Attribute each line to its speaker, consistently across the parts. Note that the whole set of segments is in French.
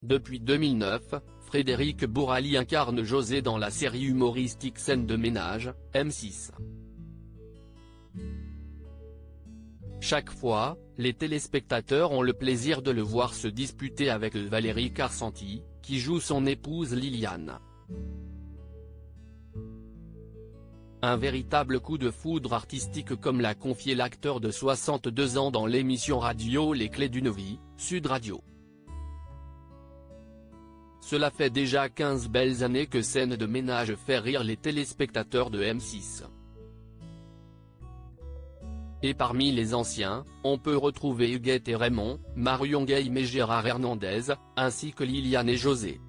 Speaker 1: Depuis 2009, Frédéric Bourali incarne José dans la série humoristique Scènes de ménage, M6. Chaque fois, les téléspectateurs ont le plaisir de le voir se disputer avec Valérie Carcenti, qui joue son épouse Liliane. Un véritable coup de foudre artistique comme l'a confié l'acteur de 62 ans dans l'émission radio Les Clés d'une vie, Sud Radio. Cela fait déjà 15 belles années que Scènes de ménage fait rire les téléspectateurs de M6. Et parmi les anciens, on peut retrouver Huguette et Raymond, Marion Gueim et Gérard Hernandez, ainsi que Liliane et José.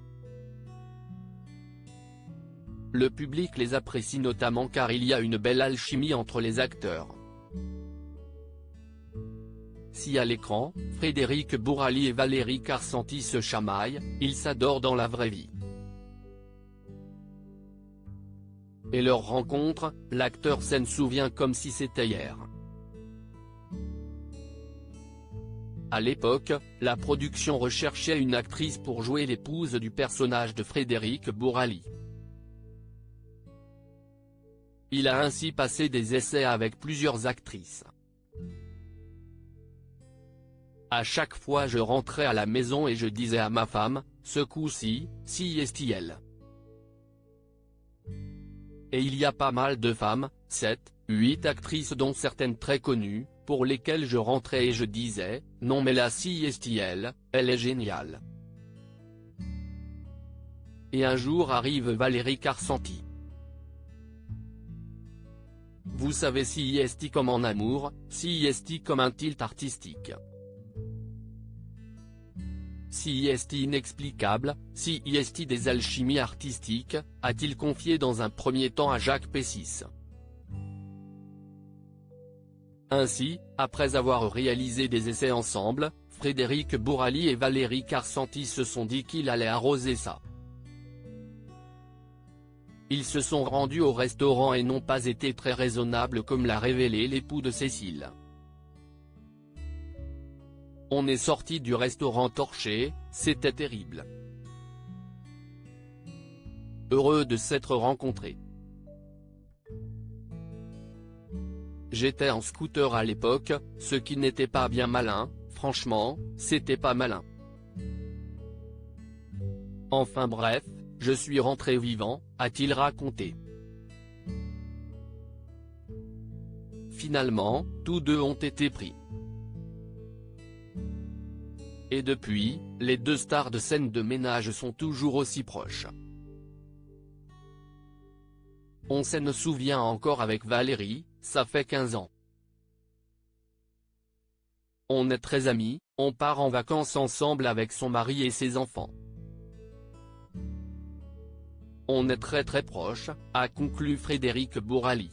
Speaker 1: Le public les apprécie notamment car il y a une belle alchimie entre les acteurs. Si à l'écran, Frédéric Bourali et Valérie Carcenti se chamaillent, ils s'adorent dans la vraie vie. Et leur rencontre, l'acteur s'en souvient comme si c'était hier. À l'époque, la production recherchait une actrice pour jouer l'épouse du personnage de Frédéric Bourali. Il a ainsi passé des essais avec plusieurs actrices. À chaque fois je rentrais à la maison et je disais à ma femme, ce coup-ci, si est-il. Et il y a pas mal de femmes, 7, 8 actrices dont certaines très connues, pour lesquelles je rentrais et je disais, non mais là si est-elle, elle est géniale. Et un jour arrive Valérie Carcenti. Vous savez si est comme en amour, si est comme un tilt artistique. Si est inexplicable, si est des alchimies artistiques, a-t-il confié dans un premier temps à Jacques Pessis. Ainsi, après avoir réalisé des essais ensemble, Frédéric Bourali et Valérie Carcenti se sont dit qu'il allait arroser ça. Ils se sont rendus au restaurant et n'ont pas été très raisonnables comme l'a révélé l'époux de Cécile. On est sorti du restaurant torché, c'était terrible. Heureux de s'être rencontrés. J'étais en scooter à l'époque, ce qui n'était pas bien malin, franchement, c'était pas malin. Enfin bref, je suis rentré vivant, a-t-il raconté. Finalement, tous deux ont été pris. Et depuis, les deux stars de Scènes de ménage sont toujours aussi proches. On s'en souvient encore avec Valérie, ça fait 15 ans. On est très amis, on part en vacances ensemble avec son mari et ses enfants. On est très proches, a conclu Frédéric Bourali.